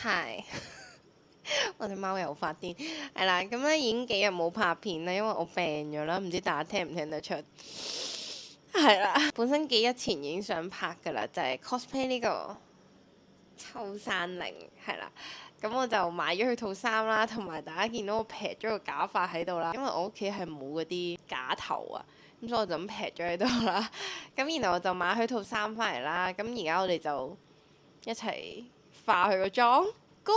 係，我隻貓又發癲，係啦，咁咧已經幾日冇拍片啦，因為我病咗啦，唔知大家聽唔聽得出？係啦，本身幾日前已經想拍噶啦，就係 cosplay 呢個秋山玲，係啦，咁我就買咗佢套衫啦，同埋大家見到我劈咗個假髮喺度啦，因為我屋企係冇嗰啲假頭啊，咁所以我就咁劈咗喺度啦，咁然後我就買佢套衫翻嚟啦，咁而家我哋就一齊化佢個妝，Go！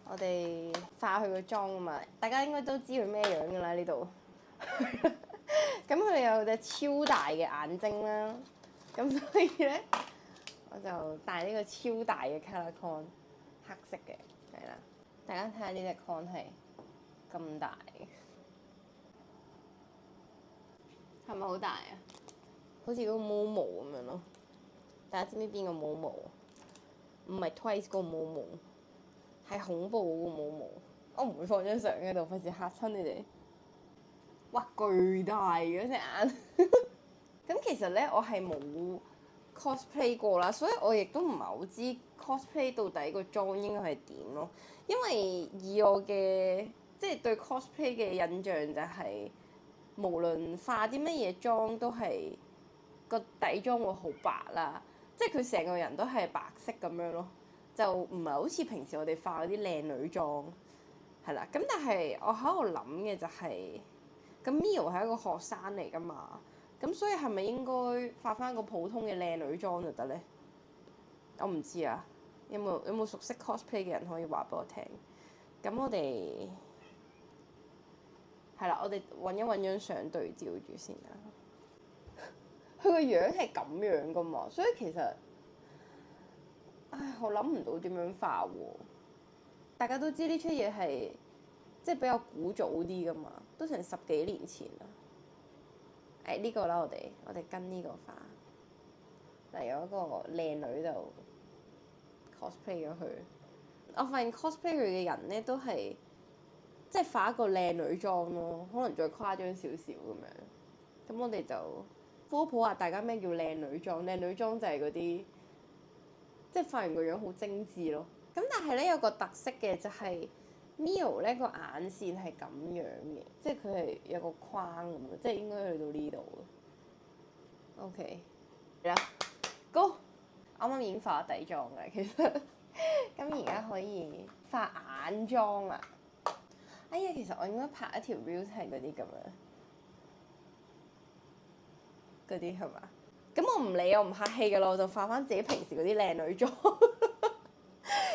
我哋化佢個妝啊嘛，大家應該都知佢咩樣噶啦呢度。咁佢有隻超大嘅眼睛啦，咁所以咧我就戴呢個超大嘅 color con，黑色嘅，係啦。大家睇下呢隻 con 係咁大，係咪好大啊？好似嗰個 Momo 咁樣咯。大家知唔知邊個 Momo？唔係 Twice 嗰個 Momo，係恐怖嗰個 Momo。我唔會放張相喺度，費事嚇親你哋。哇！巨大嘅隻眼。咁其實咧，我係冇 cosplay 過啦，所以我亦都唔係好知 cosplay 到底個妝應該係點咯。因為以我嘅即係對 cosplay 嘅印象就係、無論化啲乜嘢妝都係個底妝會好白啦，即係佢成個人都係白色咁樣咯，就唔係好似平時我哋化嗰啲靚女妝係啦。咁但係我喺度諗嘅就係、咁 Mio 係一個學生嚟㗎嘛，咁所以係咪應該化翻個普通嘅靚女妝就得咧？我唔知啊，有冇熟悉 cosplay 嘅人可以話俾我聽？咁我哋係啦，我哋揾一揾張相對照住先啦。佢個樣係咁樣㗎嘛，所以其實，我諗唔到點樣化喎。大家都知呢出嘢係即係比較古早啲㗎嘛，都成10幾年前啦。呢個啦，我哋跟呢個化。嗱，有一個靚女就 cosplay 咗佢。我發現 cosplay 佢嘅人咧都係即係化一個靚女妝咯，可能再誇張少少咁樣。咁我哋就科普下大家咩叫靚女妝。靚女妝就係嗰啲即係化完個樣好精緻咯。咁但係咧有個特色嘅就係、Mio 咧個眼線係咁樣嘅，即係佢係有個框咁樣，即係應該去到呢度嘅。OK，嚟啦，Go！啱啱已經化底妝啦，其實咁而家可以化眼妝啦。哎呀，其實我應該拍一條 reels 係嗰啲咁樣，嗰啲係嘛？咁我唔理，我唔客氣噶啦，我就化翻自己平時嗰啲靚女妝。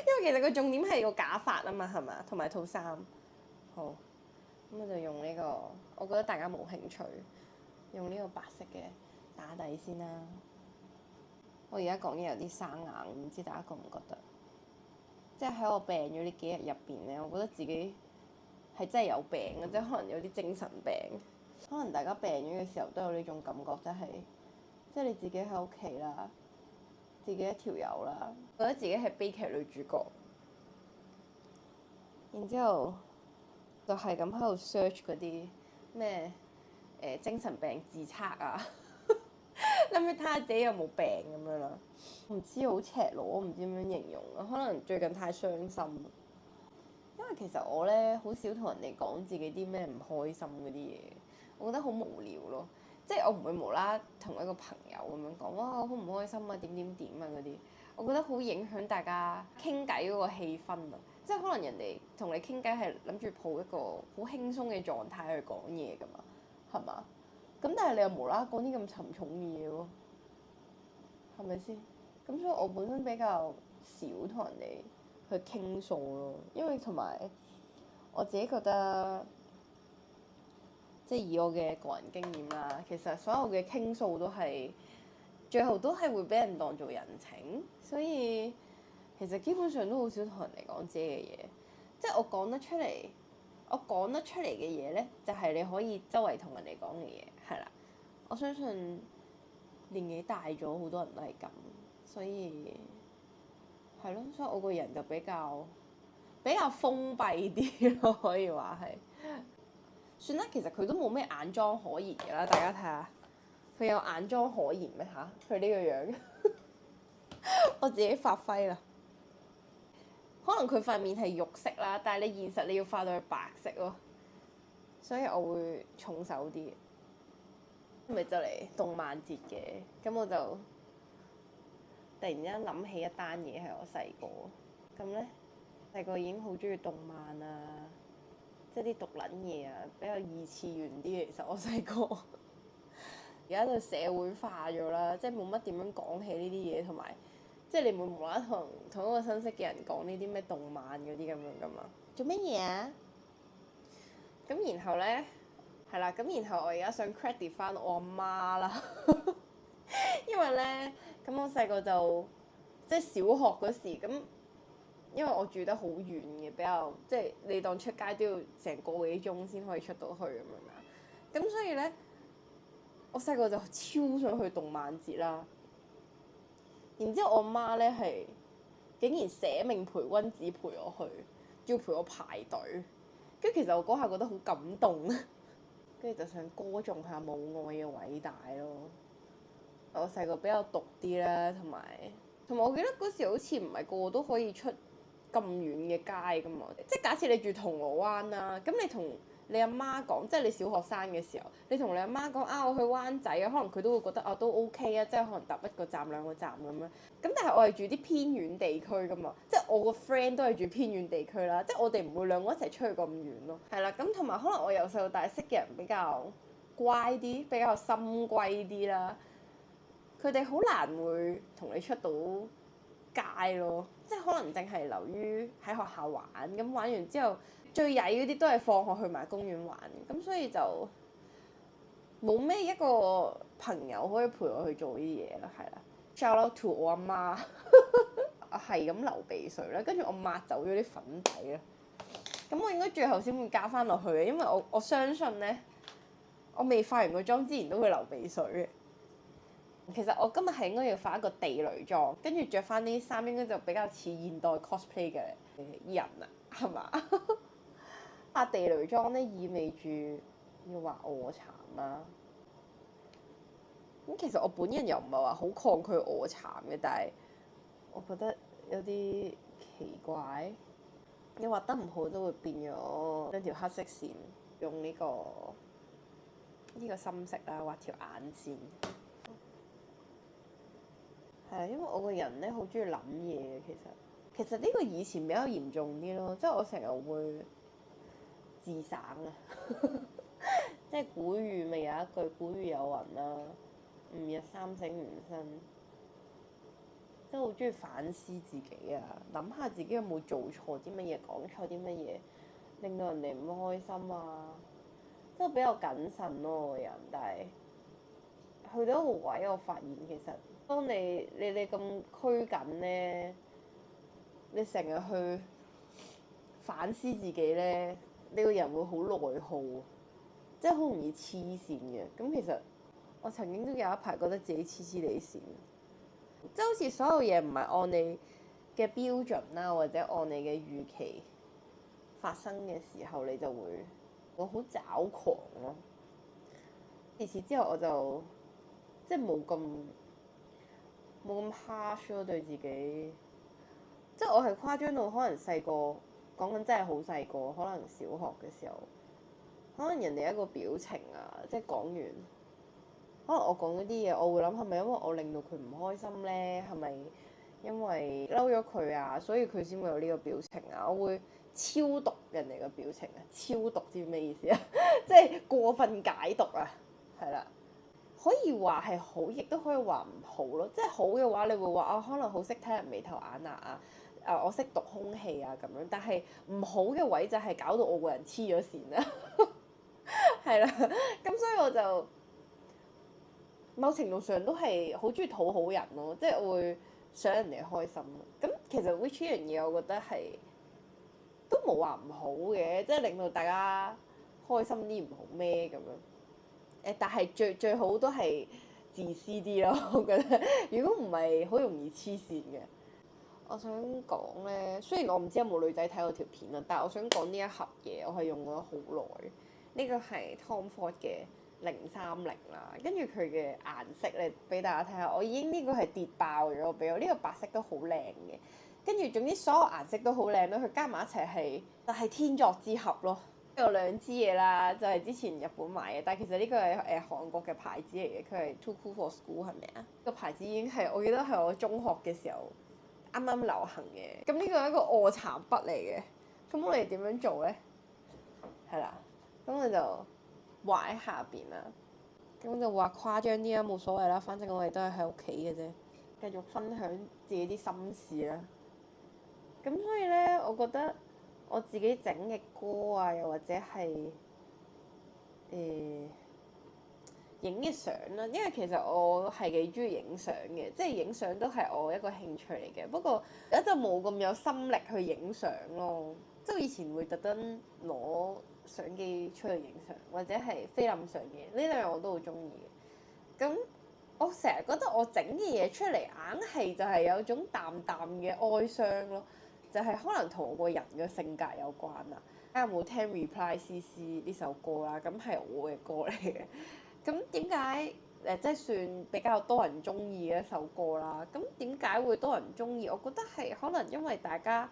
因為其實個重點係個假髮啊嘛，係嘛？同埋套衫。好，咁我就用呢個，我覺得大家冇興趣，用呢個白色嘅打底先啦。我而家講嘢有啲生硬，唔知大家覺唔覺得？即係喺我病咗呢幾日入邊咧，我覺得自己係真係有病嘅，即係可能有啲精神病。可能大家病咗嘅時候都有呢種感覺，即係你自己喺屋企啦，自己一條友啦，覺得自己係悲劇女主角，然之後就係咁喺度 search 嗰啲咩精神病自測啊，諗住睇下自己有冇病咁樣啦。唔知好赤裸，我唔知點樣形容啊。可能最近太傷心，因為其實我咧好少同人哋講自己啲咩唔開心嗰啲嘢，我覺得好無聊咯。即係我唔會無啦同一個朋友咁樣講，哇我好唔開心啊，點點點啊嗰啲，我覺得好影響大家傾偈嗰個氣氛啊。即係可能人哋同你傾偈係諗住抱一個好輕鬆嘅狀態去講嘢㗎嘛，係嘛？咁但係你又無啦講啲咁沉重嘅嘢喎，係咪先？咁所以我本身比較少同人哋去傾訴咯，因為同埋我自己覺得，即係以我嘅個人經驗啦，其實所有嘅傾訴都係最後都係會俾人當做人情，所以其實基本上都好少同人哋講自己嘅嘢。即係我講得出嚟，我講得出嚟嘅嘢咧，就係你可以周圍同人哋講嘅嘢，係啦。我相信年紀大咗，好多人都係咁，所以係咯，所以我個人就比較封閉啲咯，可以話係。算啦，其實佢都冇咩眼妝可言嘅啦，大家睇下，佢有眼妝可言咩嚇？佢呢個樣，我自己發揮啦。可能佢塊面係肉色啦，但係你現實你要化到去白色咯，所以我會重手啲。咪就嚟動漫節嘅，咁我就突然之間諗起一單嘢係我細個，咁咧細個已經好中意動漫啊，即係啲毒撚嘢啊，比較二次元啲嘅。其實我細個而家就社會化咗啦，即係冇乜點樣講起呢啲嘢，同埋即係你唔會無啦啦同一個新識嘅人講呢啲咩動漫嗰啲咁樣噶嘛？做乜嘢啊？咁然後咧係啦，咁然後我而家想 credit 翻我阿媽啦，因為咧咁我細個就即係小學嗰時咁，因為我住得好遠嘅，比較即係你當出街都要成個幾鐘先可以出到去咁樣啦。咁所以咧，我細個就超想去動漫節啦。然之後我媽咧係竟然捨命陪温子陪我去，仲要陪我排隊。跟住其實我嗰下覺得好感動，跟住就想歌頌下母愛嘅偉大咯。我細個比較獨啲啦，同埋我記得嗰時好似唔係個個都可以出咁遠嘅街噶嘛，即係假設你住銅鑼灣啦，咁你同你阿媽講，即係你小學生嘅時候，你同你阿媽講啊，我去灣仔啊，可能佢都會覺得啊都 OK 啊，即係可能搭一個站兩個站咁樣。咁但係我係住啲偏遠地區噶嘛，即係我個 friend 都係住偏遠地區啦，即係我哋唔會兩個一齊出去咁遠咯。係啦，咁同埋可能我由細到大識嘅人比較乖啲，比較深閨啲啦，佢哋好難會同你出到街咯，即係可能淨係留於喺學校玩，咁玩完之後最曳嗰啲都係放學去埋公園玩，咁所以就冇咩一個朋友可以陪我去做呢啲嘢啦，係啦。Shout out to 我阿媽，係咁流鼻水啦，跟住我抹走咗啲粉底啦，咁我應該最後先會加翻落去嘅，因為我相信咧，我未化完個妝之前都會流鼻水嘅。其實我今日係應該要化一個地雷妝，跟住着翻啲衫應該就比較似現代 cosplay 嘅人啊，係嘛？化地雷妝咧意味住要話臥蠶啦。咁其實我本人又唔係話好抗拒臥蠶嘅，但係我覺得有啲奇怪。你畫得唔好都會變咗兩條黑色線，用呢個深色啦畫條眼線。係啊，因為我個人咧好中意諗嘢嘅，其實呢個以前比較嚴重啲咯，即係我成日會自省啊，即係古語咪有一句古語有云啦，吾日三省吾身，即係好中意反思自己啊，諗下自己有冇做錯啲乜嘢，講錯啲乜嘢，令到人哋唔開心啊，即係比較謹慎咯個人，但係去到一個位，我發現其實〜當你咁拘謹咧，你成日去反思自己咧，你個人會好內耗，即係好容易黐線嘅。咁其實我曾經都有一排覺得自己黐黐地線，即係好似所有嘢唔係按你嘅標準啦，或者按你嘅預期發生嘅時候，你就會我好抓狂咯。自此之後我就即係冇咁 harsh 咯，對自己，即係我係誇張到可能細個講緊真係好細個，可能小學嘅時候，可能人哋一個表情啊，即係講完，可能我講嗰啲嘢，我會諗係咪因為我令到佢唔開心咧？係咪因為嬲咗佢啊，所以佢先會有呢個表情啊？我會超讀人哋嘅表情啊，超讀知唔知咩意思啊？即係過分解讀啊，係啦。可以話係好，亦都可以話唔好咯。即係好嘅話，你會話啊，可能好識睇人眉頭眼額啊，我識讀空氣啊咁樣。但係唔好嘅位就係搞到我個人黐咗線啦，係啦。咁所以我就某程度上都係好中意討好人咯，即係我會想人哋開心。咁其實 which 呢樣嘢，我覺得係都冇話唔好嘅，即係令到大家開心啲唔好咩咁樣。但係最好都係自私啲咯，我覺得。如果唔係，好容易黐線嘅。我想講咧，雖然我唔知有冇女仔睇我條片啦，但係我想講呢一盒嘢，我係用咗好耐。呢個係 Tom Ford 嘅030啦，跟住佢嘅顏色咧，俾大家睇下。我已經呢個係跌爆咗俾我，呢個白色都好靚嘅。跟住總之所有顏色都好靚咯，佢加埋一齊係天作之合咯。有兩支嘢啦，就係之前日本買嘅，但係其實呢個係韓國嘅牌子嚟嘅，佢係 Too Cool for School 係咪啊？個牌子已經係我記得係我中學嘅時候啱啱流行嘅。咁呢個係一個臥蠶筆嚟嘅，咁我哋點樣做咧？係啦，咁我就畫喺下邊啦。咁就畫誇張啲啦，冇所謂啦，反正我哋都係喺屋企嘅啫，繼續分享自己啲心事啦。咁所以咧，我覺得我自己整嘅歌啊，又或者係影嘅相啦，因為其實我係幾中意影相嘅，即係影相都係我一個興趣嚟嘅。不過而家就冇咁有心力去影相咯，即係以前會特登攞相機出去影相，或者係菲林相嘅，呢兩樣我都好中意嘅。咁我成日覺得我整嘅嘢出嚟，硬係就係有種淡淡嘅哀傷咯，就係可能同我個人嘅性格有關啦。大家有冇聽 Reply CC 呢首歌啦？咁係我嘅歌嚟嘅。咁點解即係算比較多人中意嘅一首歌啦？咁點解會多人中意？我覺得係可能因為大家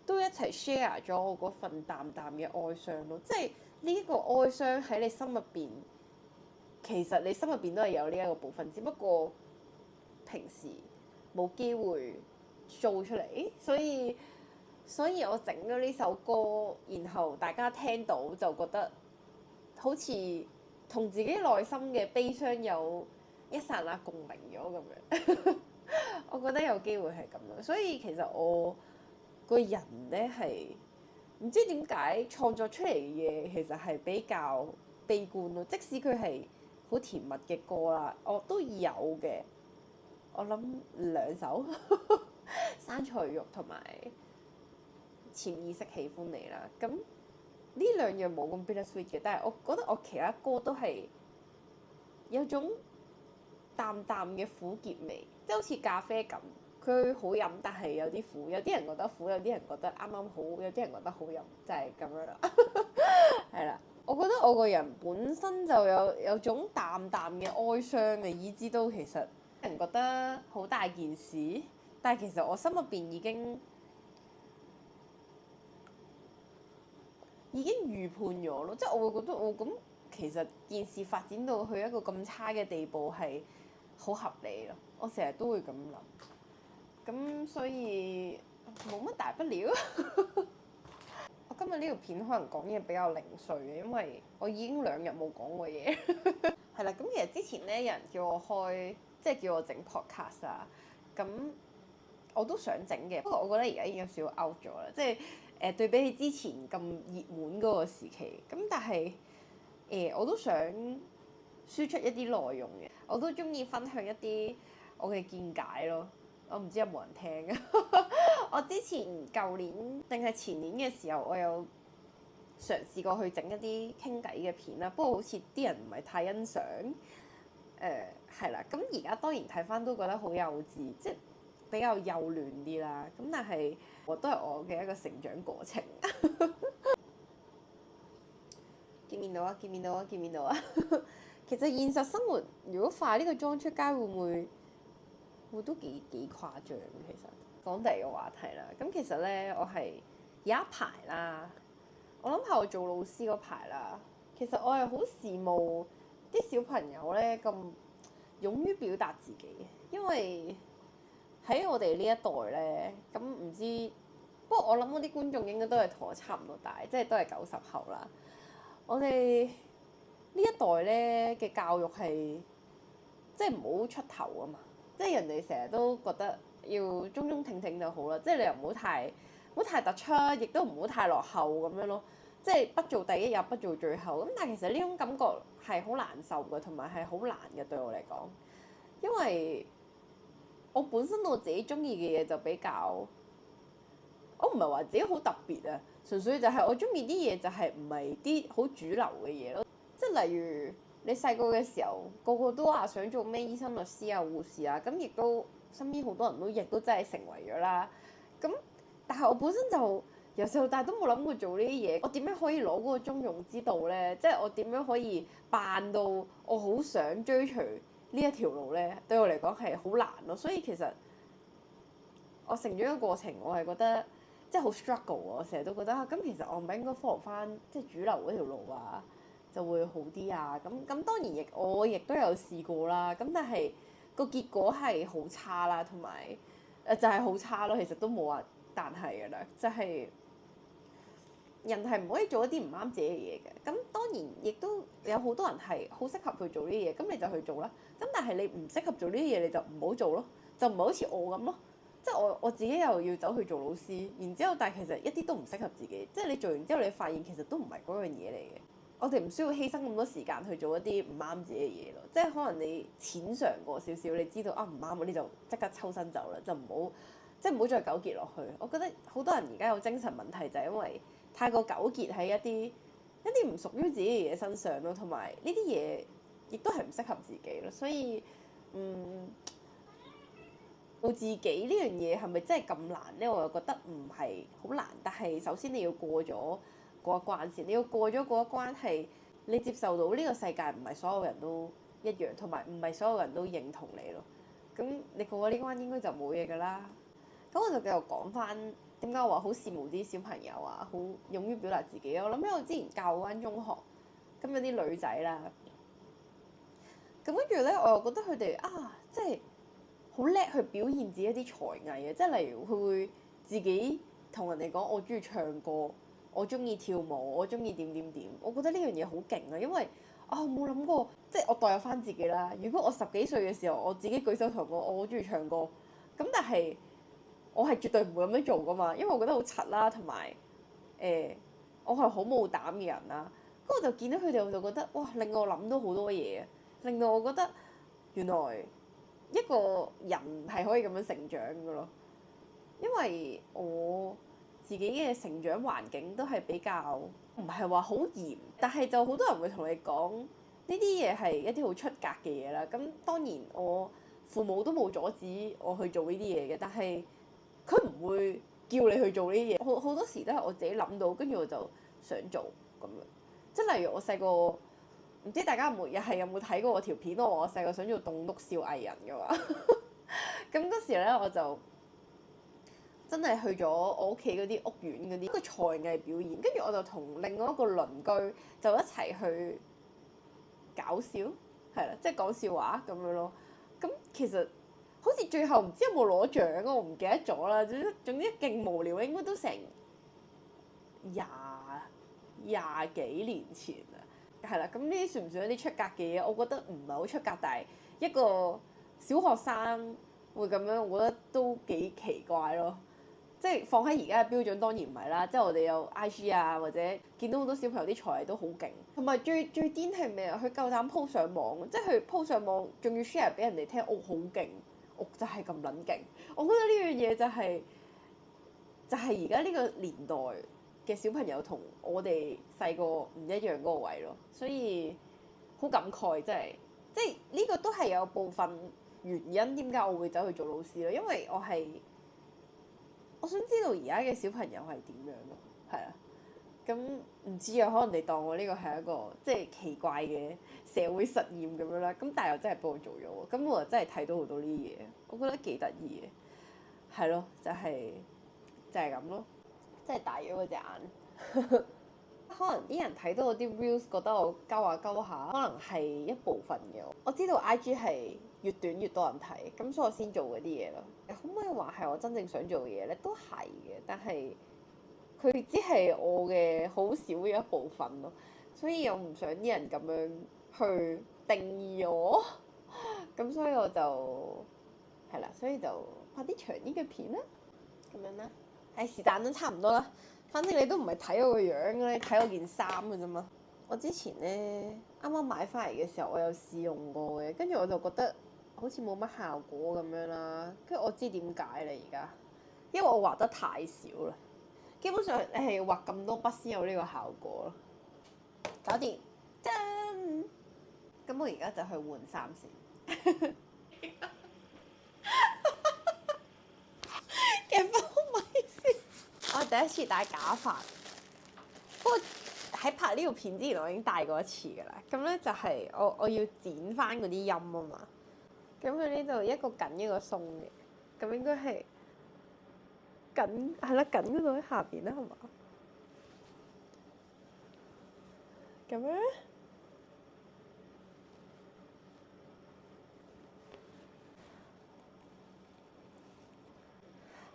都一齊 share 咗我嗰份淡淡嘅哀傷咯，即係呢一個哀傷喺你心入邊，其實你心入邊都係有呢一個部分，只不過平時冇機會 show 出嚟，所以我整咗呢首歌，然後大家聽到就覺得好似同自己內心嘅悲傷有一剎那共鳴咗咁樣。我覺得有機會係咁樣，所以其實我個人咧係唔知點解創作出嚟嘅嘢其實係比較悲觀咯。即使佢係好甜蜜嘅歌啦，我都有嘅。我諗兩首生菜肉同埋潛意識喜歡你啦。咁呢兩樣冇咁 bittersweet 嘅，但係我覺得我其他歌都係有種淡淡嘅苦澀味，即係好似咖啡咁，佢好飲，但係有啲苦，有啲人覺得苦，有啲人覺得啱啱好，有啲人覺得好飲，就係咁樣啦。係啦，我覺得我個人本身就有種淡淡嘅哀傷嘅，以至到其實人覺得好大件事，但係其實我心入邊已經預判咗咯，即係我會覺得咁其實件事發展到去一個咁差嘅地步係好合理咯。我成日都會咁諗，咁所以冇乜大不了。我今日呢條片可能講嘢比較零碎嘅，因為我已經2日冇講過嘢。係啦，咁其實之前咧有人叫我開，即係叫我整 podcast 啊，咁我都想整嘅，不過我覺得而家已經有少少 out 咗啦，即係對比起之前咁熱門嗰個時期，咁但係我都想輸出一啲內容嘅，我都中意分享一啲我嘅見解咯。我唔知有冇人聽。我之前舊年定係前年嘅時候，我有嘗試過去整一啲傾偈嘅片啦，不過好似啲人唔係太欣賞。係啦，咁而家當然睇翻都覺得好幼稚，即係比較幼嫩啲啦。咁但係我都係我嘅一個成長過程。見面到啊！見面到啊！見面到啊！其實現實生活如果化呢個妝出街，會唔會都幾誇張？其實講第二個話題啦。咁其實咧，我係有一排啦，我諗下我做老師嗰排啦，其實我係好羨慕啲小朋友咧咁勇於表達自己，因為喺我哋呢一代咧，咁唔知，不過我諗我啲觀眾應該都係同我差唔多大，即係都係90後啦。我哋呢一代咧嘅教育係即係唔好出頭啊嘛，即係人哋成日都覺得要中中挺挺就好啦，即係你又唔好太突出，亦都唔好太落後咁樣咯，即係不做第一也不做最後。咁但係其實呢種感覺係好難受嘅，同埋係好難嘅對我嚟講，因為我本身我自己中意嘅嘢就比較，我唔係話自己好特別啊，純粹就係我中意啲嘢就係唔係啲好主流嘅嘢咯。即係例如你細個嘅時候，個個都話想做咩醫生、律師啊、護士啊，咁亦都身邊好多人都亦都真係成為咗啦。咁但係我本身就由細到大都冇諗過做呢啲嘢，我點樣可以攞嗰個中庸之道咧？即係我點樣可以扮到我好想追隨呢一條路咧？對我嚟講係好難咯。所以其實我成長嘅過程，我係覺得即係好 struggle 啊！我成日都覺得咁其實我唔係應該 follow 翻即係主流嗰條路啊，就會好啲啊！咁當然我亦都有試過啦，咁但係個結果係好差啦，同埋就係好差咯。其實都冇話但係㗎啦，就係人係唔可以做一啲唔啱自己嘅嘢嘅。咁當然亦都有好多人係好適合去做呢啲嘢，咁你就去做啦。咁但係你唔適合做呢啲嘢，你就唔好做咯，就唔係好似我咁咯。即係我自己又要走去做老師，然之後但係其實一啲都唔適合自己。即係你做完之後，你發現其實都唔係嗰樣嘢嚟嘅。我哋唔需要犧牲咁多時間去做一啲唔啱自己嘅嘢咯。即係可能你淺嘗過少少，你知道啊唔啱嗰啲就即刻抽身走啦，就唔好即係唔好再糾結落去。我覺得好多人而家有精神問題就係因為太過糾結喺一啲唔屬於自己嘅嘢身上咯，同埋呢啲嘢亦都係唔適合自己咯。所以做自己呢樣嘢係咪真係咁難呢？我又覺得唔係好難，但係首先你要過咗嗰一關先，你要過咗嗰一關係你接受到呢個世界唔係所有人都一樣，同埋唔係所有人都認同你咯。咁你過咗呢關應該就冇嘢㗎啦。咁我就繼續講翻點解我話好羨慕啲小朋友啊，好勇於表達自己。我諗起我之前教嗰間中學，咁有啲女仔啦，咁跟住咧我又覺得佢哋即係好叻去表現自己一啲才藝嘅，即係例如佢會自己同人哋講我中意唱歌，我中意跳舞，我中意點點點。我覺得呢樣嘢好勁啊，因為我冇諗過，即係我代入翻自己啦。如果我10幾歲嘅時候，我自己舉手同人講我好中意唱歌，咁但係我係絕對唔會咁樣做噶嘛，因為我覺得好柒啦，同埋我係好冇膽嘅人啦。咁我就見到佢哋，我就覺得哇，令我諗到好多嘢，令到我覺得原來一個人係可以咁樣成長嘅咯。因為我自己嘅成長環境都係比較唔係話好嚴，但係就好多人會同你講呢啲嘢係一啲好出格嘅嘢啦。咁當然我父母都冇阻止我去做呢啲嘢嘅，但係佢唔會叫你去做呢啲嘢。好多時都係我自己諗到，跟住我就想做咁樣。即係例如我細個，唔知大家有冇睇過我條片？我細個想做棟篤笑藝人嘅嘛。咁嗰時咧我就真係去咗我屋企嗰啲屋苑嗰啲一個才藝表演，跟住我就同另外一個鄰居就一齊去搞笑，係啦，即係講笑話咁樣咯。咁其實好似最後唔知有冇攞獎，我唔記得咗啦。總之勁無聊，應該都成廿幾年前啦，係啦。咁呢啲算唔算一啲出格嘅嘢？我覺得唔係好出格，但係一個小學生會咁樣，我覺得都幾奇怪咯。即係放喺而家嘅標準，當然唔係啦。即係我哋有 IG 啊，或者見到好多小朋友啲才藝都好勁，同埋最癲係咩啊？佢夠膽 po 上網，即係佢 po 上網，仲要 share 俾人哋聽，好勁，我就係咁撚勁。我覺得呢樣嘢就係而家呢個年代嘅小朋友同我哋細個唔一樣嗰個位咯，所以好感慨，真係即係呢個都係有部分原因點解我會走去做老師咯，因為我想知道而家嘅小朋友係點樣咯，係啊，咁唔知啊，可能你當我呢個係一個即係奇怪嘅社會實驗咁樣啦，咁但係又真係幫我做咗喎，咁我又真係睇到好多呢啲嘢，我覺得幾得意嘅，係咯，就係咁咯，即係大咗嗰隻眼。可能啲人睇到我啲 reels 覺得我鳩下鳩下，可能係一部分嘅。我知道 IG 係越短越多人睇，咁所以我先做嗰啲嘢咯。可唔可以話係我真正想做嘅嘢咧？都係嘅，但係佢只係我嘅好少嘅一部分咯。所以我唔想啲人咁樣去定義我，咁所以我就係啦，所以就拍啲長啲嘅片啦，咁樣啦。是但都差唔多啦。反正你都唔係睇我個樣嘅，你睇我件衫嘅啫嘛。我之前咧啱啱買翻嚟嘅時候，我有試用過嘅，跟住我就覺得好似冇乜效果咁樣啦。跟住我知點解啦而家，因為我畫得太少啦。基本上你係要畫咁多筆先有呢個效果咯。搞掂，真。咁我而家就去換衫先。我第一次戴假髮，不過喺拍呢條片之前我已經戴過一次㗎啦。咁咧就係我要剪翻嗰啲音啊嘛。咁佢呢度一個緊一個鬆嘅，咁應該係緊係啦，緊嗰度喺下邊啦，係嘛？咁樣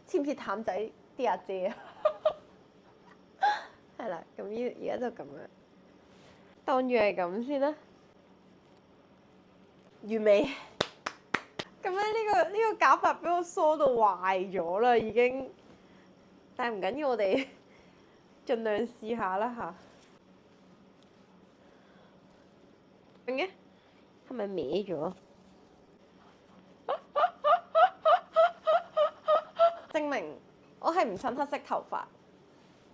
似唔似淡仔啲阿姐啊？係啦，咁而家就咁樣，當住係咁先啦，完美。咁咧呢個假髮俾我梳到壞咗啦，已經。但係唔緊要，我哋盡量試下啦嚇。嘅係咪歪咗？證明我係唔襯黑色頭髮。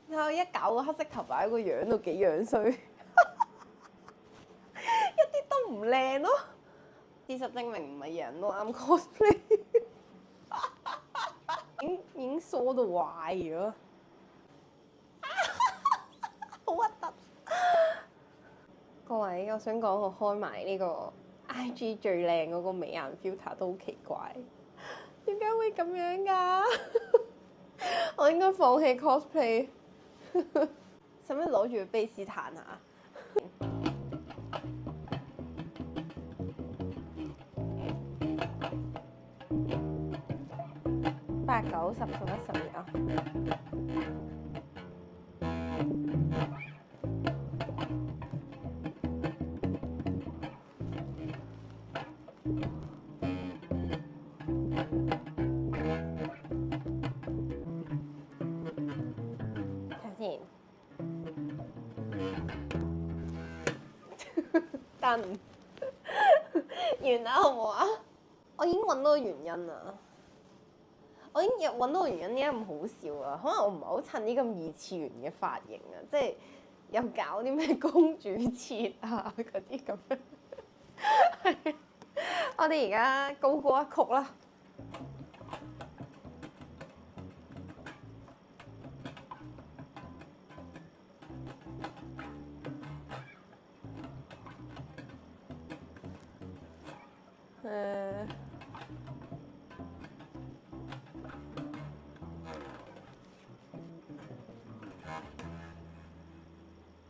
然後一搞個黑色頭髮，個樣都幾樣衰，一啲都唔靚咯。事實證明唔係人都啱 cosplay，已經梳到壞咗，好核突。各位，我想講我開埋呢個 IG 最靚嗰個美顏 filter 都好奇怪，點解會咁樣㗎？我應該放棄 cosplay。使唔使攞住個 base 彈下？8、9、10、11、12啊！睇先，得完啦，好唔好啊？我已經揾到個原因啦。我已經揾到個原因，點解咁好笑啊？可能我唔係好襯啲咁二次元嘅髮型啊，即係又搞啲咩公主切啊嗰啲咁樣。我哋而家高歌一曲啦。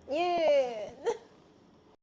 耶！